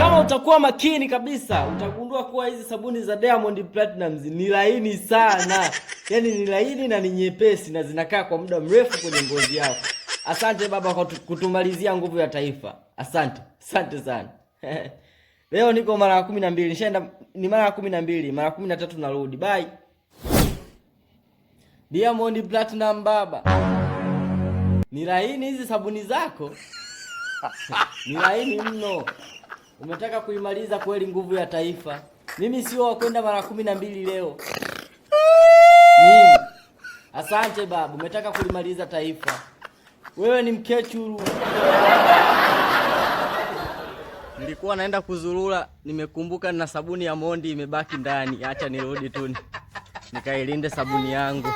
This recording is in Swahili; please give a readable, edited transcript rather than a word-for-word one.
Kama utakuwa makini kabisa, utagundua kuwa hizi sabuni za Diamond Platnumz ni laini sana. Yaani ni laini na ni nyepesi na zinakaa kwa muda mrefu kwenye ngozi yao. Asante baba kwa kutumalizia nguvu ya taifa. Asante. Asante sana. Leo niko mara 12. Nishaenda ni mara 12, mara 13 narudi. Bye. Diamond Platinum baba. Ni laini hizi sabuni zako. Ni laini mno. Umetaka kuimaliza kweli nguvu ya taifa. Mimi sio wa kwenda mara 12 leo. Mimi. Asante babu, umetaka kulimaliza taifa. Wewe ni mkechuru. Nilikuwa naenda kuzurura, nimekumbuka na sabuni ya Mondi imebaki ndani. Acha nirudi tu nikailinde sabuni yangu.